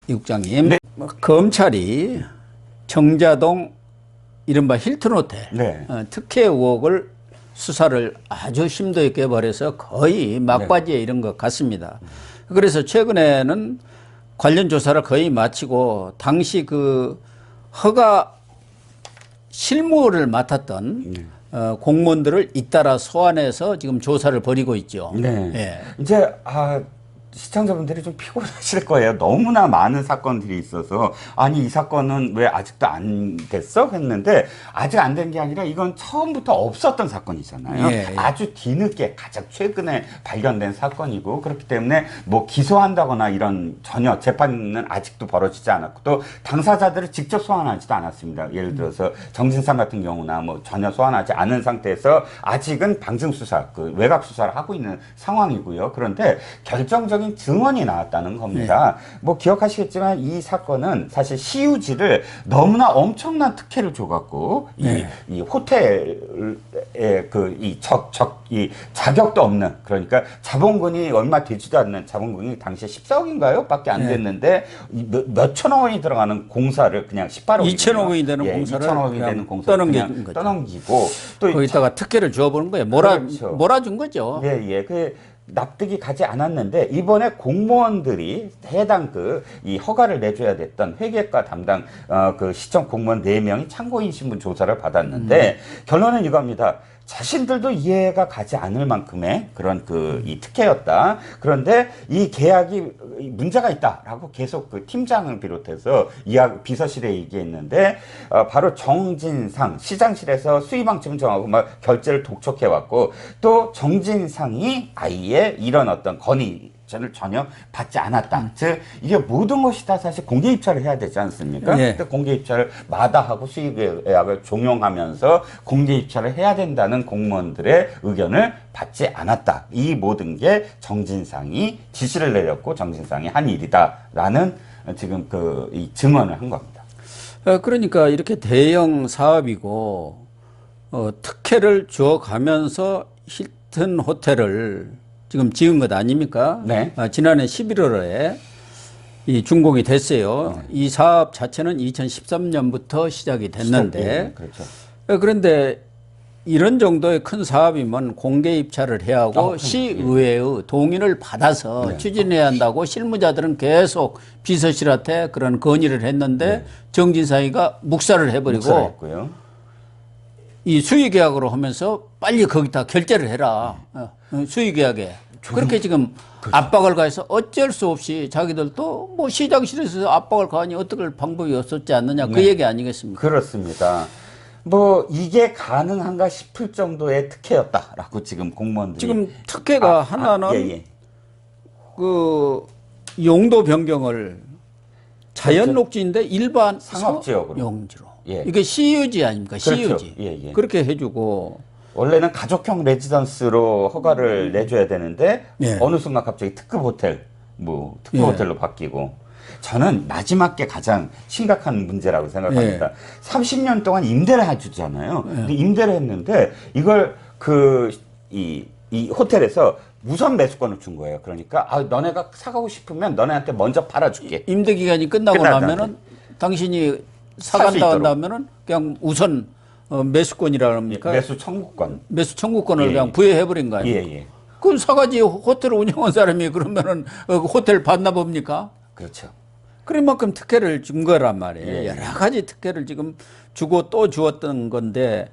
이 국장님, 네. 검찰이 정자동 이른바 힐튼 호텔 네. 특혜 의혹을 수사를 아주 심도 있게 벌여서 거의 막바지에 이른 것 같습니다. 그래서 최근에는 관련 조사를 거의 마치고 당시 그 허가 실무를 맡았던 공무원들을 잇따라 소환해서 지금 조사를 벌이고 있죠. 네. 예. 이제 시청자분들이 좀 피곤하실 거예요. 너무나 많은 사건들이 있어서 아니 이 사건은 왜 아직도 안 됐어? 했는데 아직 안 된 게 아니라 이건 처음부터 없었던 사건이잖아요. 예, 예. 아주 뒤늦게 가장 최근에 발견된 사건이고 그렇기 때문에 뭐 기소한다거나 이런 전혀 재판은 아직도 벌어지지 않았고 또 당사자들을 직접 소환하지도 않았습니다. 예를 들어서 정진상 같은 경우나 뭐 전혀 소환하지 않은 상태에서 아직은 방증 수사, 그 외곽 수사를 하고 있는 상황이고요. 그런데 결정적인 증언이 나왔다는 겁니다. 뭐 기억하시겠지만 이 사건은 사실 시유지를 너무나 엄청난 특혜를 줘갖고 이 호텔에 이 자격도 없는, 그러니까 자본금이 얼마 되지도 않는, 자본금이 당시에 14억인가요? 밖에 안 됐는데 몇천억 원이 들어가는 공사를 그냥 18억 2천억 원이 되는 공사를 2천억 원이 되는 공사를 그냥 떠넘기고 또 거기다가 특혜를 줘보는 거예요. 그렇죠. 몰아준 거죠. 예. 납득이 가지 않았는데 이번에 공무원들이 해당 이 허가를 내줘야 됐던 회계과 담당 그 시청 공무원 4명이 참고인 신분 조사를 받았는데 결론은 이겁니다. 자신들도 이해가 가지 않을 만큼의 그런 이 특혜였다. 그런데 이 계약이 문제가 있다라고 계속 그 팀장을 비롯해서 비서실에 얘기했는데 바로 정진상 시장실에서 수의방침을 정하고 막 결제를 독촉해 왔고 또 정진상이 아예 이런 어떤 건의 를 전혀 받지 않았다. 즉 이게 모든 것이 다 사실 공개 입찰을 해야 되지 않습니까? 예. 공개 입찰을 마다하고 수익 계약을 종용하면서 공개 입찰을 해야 된다는 공무원들의 의견을 받지 않았다. 이 모든 게 정진상이 지시를 내렸고 정진상이 한 일이다라는 지금 이 증언을 한 겁니다. 그러니까 이렇게 대형 사업이고 특혜를 줘가면서 힐튼 호텔을 지금 지은 것 아닙니까? 네. 지난해 11월에 이 준공이 됐어요. 이 사업 자체는 2013년부터 시작이 됐는데, 그렇죠. 그런데 이런 정도의 큰 사업이면 공개 입찰을 해야 하고 시의회의 동의를 받아서 추진해야 한다고 실무자들은 계속 비서실한테 그런 건의를 했는데 정진상이가 묵살을 해버리고 이 수의계약으로 하면서 빨리 거기다 결제를 해라. 수의계약에. 그렇게 지금 압박을 가해서 어쩔 수 없이 자기들도 뭐 시장실에서 압박을 가하니 어떻게 방법이 없었지 않느냐 그 얘기 아니겠습니까? 그렇습니다. 뭐 이게 가능한가 싶을 정도의 특혜였다라고 지금 공무원들이 지금 특혜가 하나는 그 용도 변경을 자연 녹지인데 일반 상업지역으로 용지로. 이게 시유지 아닙니까? 시유지. 그렇죠. 그렇게 해주고. 원래는 가족형 레지던스로 허가를 내줘야 되는데 어느 순간 갑자기 특급 호텔, 특급 호텔로 바뀌고. 저는 마지막 게 가장 심각한 문제라고 생각합니다. 30년 동안 임대를 해주잖아요. 근데 임대를 했는데 이걸 이 호텔에서 우선 매수권을 준 거예요. 그러니까 너네가 사가고 싶으면 너네한테 먼저 팔아줄게. 임대 기간이 끝나고 나면은 당신이 사간다 한다면은 그냥 우선 매수권이라 합니까? 매수 청구권. 매수 청구권을 그냥 부여해버린 거 아니에요? 그럼 사가지 호텔을 운영한 사람이 그러면은 호텔 받나 봅니까? 그렇죠. 그만큼 특혜를 준 거란 말이에요. 여러 가지 특혜를 지금 주고 또 주었던 건데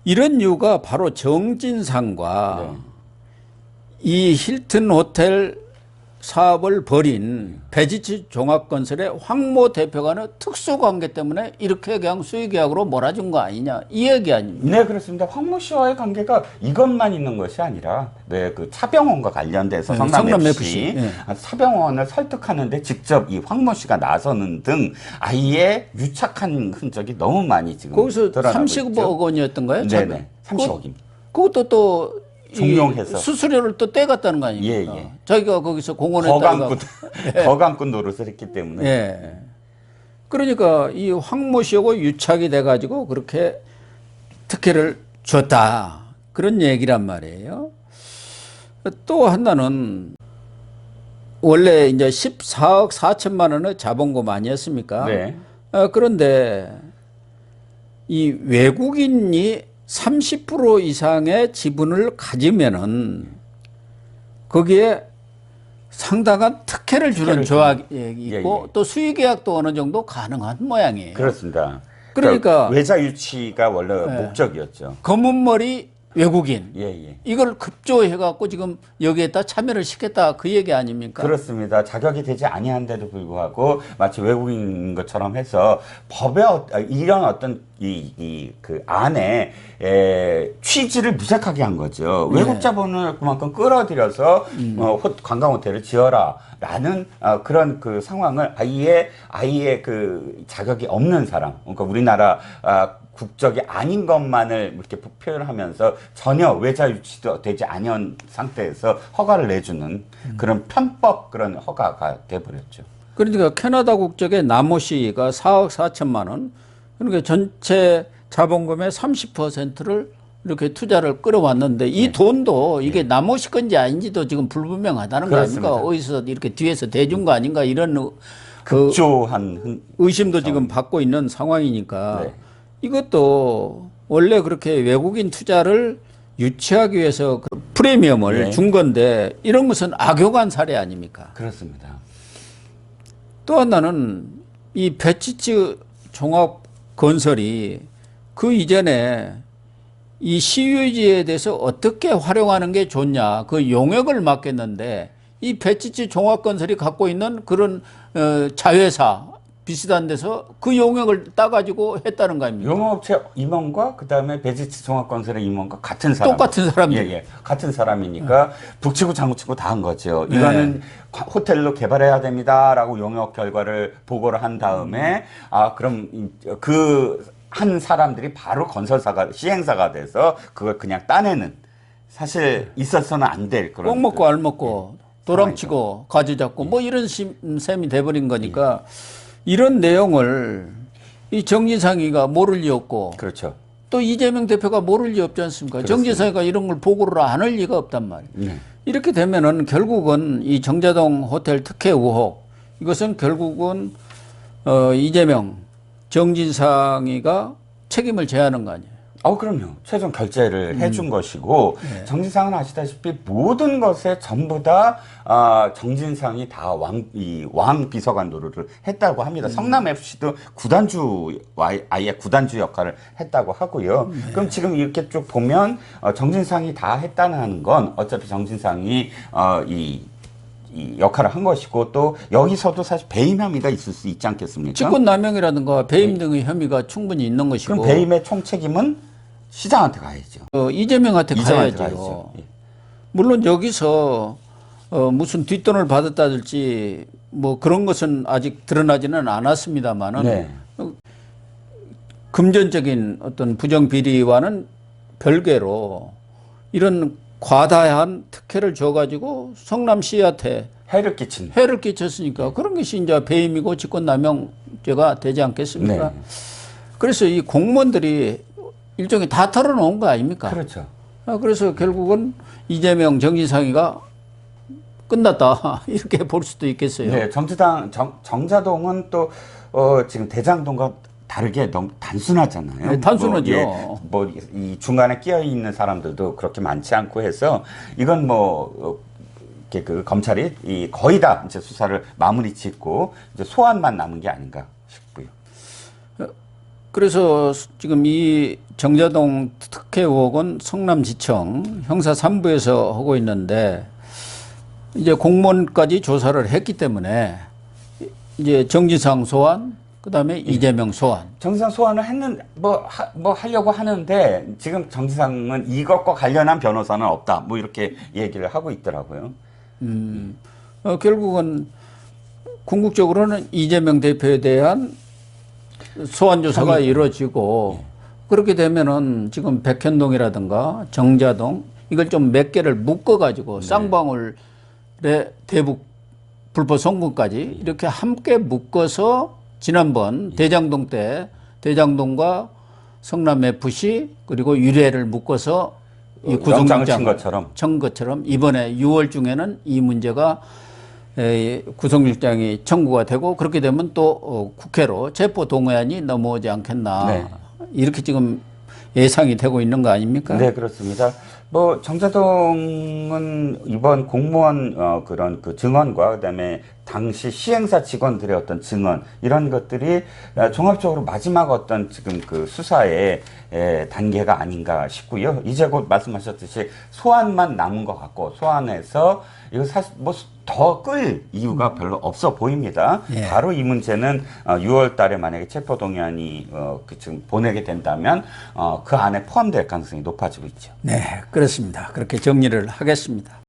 이런 이유가 바로 정진상과 이 힐튼 호텔 사업을 벌인 배지치 종합건설의 황모 대표간의 특수관계 때문에 이렇게 그냥 수의계약으로 몰아준 거 아니냐 이 얘기 아닙니까? 네, 그렇습니다. 황모 씨와의 관계가 이것만 있는 것이 아니라 그 차병원과 관련돼서 성남FC 차병원을 설득하는데 직접 이 황모 씨가 나서는 등 아예 유착한 흔적이 너무 많이 지금 거기서 드러나고 30억 원이었던가요? 네네, 30억입니다. 그것도 또 종용해서 수수료를 또 떼갔다는 거 아닙니까? 자기가 거기서 공원에 거강꾼 노릇을 했기 때문에. 그러니까 이 황모 씨하고 유착이 돼가지고 그렇게 특혜를 줬다 그런 얘기란 말이에요. 또 하나는 원래 이제 14억 4천만 원의 자본금 아니었습니까? 네. 그런데 이 외국인이 30% 이상의 지분을 가지면은 거기에 상당한 특혜를 주는 조항이 있고 또 수익 계약도 어느 정도 가능한 모양이에요. 그렇습니다. 그러니까 외자 유치가 원래 목적이었죠. 검은 머리 외국인 예. 이걸 급조해 갖고 지금 여기에다 참여를 시켰다 그 얘기 아닙니까? 그렇습니다. 자격이 되지 아니한데도 불구하고 마치 외국인 것처럼 해서 법의 이런 어떤 그 안에 취지를 무색하게 한 거죠. 외국 자본을 그만큼 끌어들여서 관광 호텔을 지어라라는 그런 그 상황을 아예 그 자격이 없는 사람, 그러니까 우리나라 국적이 아닌 것만을 이렇게 표현하면서 전혀 외자 유치도 되지 아니한 상태에서 허가를 내주는 그런 편법 그런 허가가 돼버렸죠. 그러니까 캐나다 국적의 나모 씨가 4억 4천만 원, 그러니까 전체 자본금의 30%를 이렇게 투자를 끌어왔는데 이 돈도 이게 나모 씨 건지 아닌지도 지금 불분명하다는 거 아닙니까? 어디서 이렇게 뒤에서 대준 거 아닌가 이런 급조한 의심도 지금 받고 있는 상황이니까 이것도 원래 그렇게 외국인 투자를 유치하기 위해서 그 프리미엄을 준 건데 이런 것은 악용한 사례 아닙니까? 그렇습니다. 또 하나는 이 배치치 종합건설이 그 이전에 이 시유지에 대해서 어떻게 활용하는 게 좋냐 그 용역을 맡겼는데 이 배치치 종합건설이 갖고 있는 그런 자회사 비슷한 데서 그 용역을 따가지고 했다는 거 아닙니까? 용역업체 임원과 그다음에 배지치 종합건설의 임원과 같은 사람. 똑같은 사람들. 예. 같은 사람이니까 북치고 장구치고 다 한 거죠. 이거는 호텔로 개발해야 됩니다라고 용역 결과를 보고를 한 다음에 그럼 그 한 사람들이 바로 건설사가 시행사가 돼서 그걸 그냥 따내는 사실 있어서는 안 될 그런 꼭 먹고 알 먹고 도랑치고 가지 잡고 뭐 이런 셈이 돼버린 거니까 이런 내용을 이 정진상이가 모를 리 없고 그렇죠. 또 이재명 대표가 모를 리 없지 않습니까? 정진상이가 이런 걸 보고를 안 할 리가 없단 말이에요. 이렇게 되면은 결국은 이 정자동 호텔 특혜 의혹 이것은 결국은 이재명 정진상이가 책임을 져야 하는 거 아니에요? 그럼요. 최종 결재를 해준 것이고 정진상은 아시다시피 모든 것에 전부 다 정진상이 다 왕 비서관 노릇을 했다고 합니다. 성남 FC도 아예 구단주 역할을 했다고 하고요. 그럼 지금 이렇게 쭉 보면 정진상이 다 했다는 건 어차피 정진상이 이 역할을 한 것이고 또 여기서도 사실 배임 혐의가 있을 수 있지 않겠습니까? 직권남용이라든가 배임 등의 혐의가 충분히 있는 것이고 그럼 배임의 총책임은 시장한테 가야죠. 이재명한테 가야죠. 물론 여기서 무슨 뒷돈을 받았다든지 뭐 그런 것은 아직 드러나지는 않았습니다만은 금전적인 어떤 부정비리와는 별개로 이런 과다한 특혜를 줘가지고 성남시한테 해를 끼쳤으니까 그런 것이 이제 배임이고 직권남용죄가 되지 않겠습니까? 그래서 이 공무원들이 일종의 다 털어놓은 거 아닙니까? 그렇죠. 그래서 결국은 이재명 정진상이가 끝났다 이렇게 볼 수도 있겠어요. 네, 정자동은 또 지금 대장동과 다르게 너무 단순하잖아요. 네, 단순하죠. 이 중간에 끼어 있는 사람들도 그렇게 많지 않고 해서 이건 이렇게 그 검찰이 거의 다 이제 수사를 마무리 짓고 이제 소환만 남은 게 아닌가 싶고요. 그래서 지금 이 정자동 특혜 의혹은 성남지청 형사 3부에서 하고 있는데 이제 공무원까지 조사를 했기 때문에 이제 정진상 소환, 그다음에 이재명 소환. 정진상 소환을 하려고 하는데 지금 정진상은 이것과 관련한 변호사는 없다. 뭐 이렇게 얘기를 하고 있더라고요. 결국은 궁극적으로는 이재명 대표에 대한 소환 조사가 이루어지고 그렇게 되면은 지금 백현동이라든가 정자동 이걸 좀 몇 개를 묶어가지고 쌍방울의 대북 불법 송금까지 이렇게 함께 묶어서 지난번 대장동 때 대장동과 성남 FC 그리고 유례를 묶어서 이 구속영장 친 것처럼 이번에 6월 중에는 이 문제가 구속영장이 청구가 되고 그렇게 되면 또 국회로 체포동의안이 넘어오지 않겠나. 네. 이렇게 지금 예상이 되고 있는 거 아닙니까? 네, 그렇습니다. 뭐 정재동은 이번 공무원 그런 그 증언과 그다음에 당시 시행사 직원들의 어떤 증언 이런 것들이 종합적으로 마지막 어떤 지금 그 수사의 단계가 아닌가 싶고요. 이제 곧 말씀하셨듯이 소환만 남은 것 같고 소환해서 이거 사실 뭐 더 끌 이유가 별로 없어 보입니다. 예. 바로 이 문제는 6월 달에 만약에 체포동의안이 지금 보내게 된다면 그 안에 포함될 가능성이 높아지고 있죠. 네, 그렇습니다. 그렇게 정리를 하겠습니다.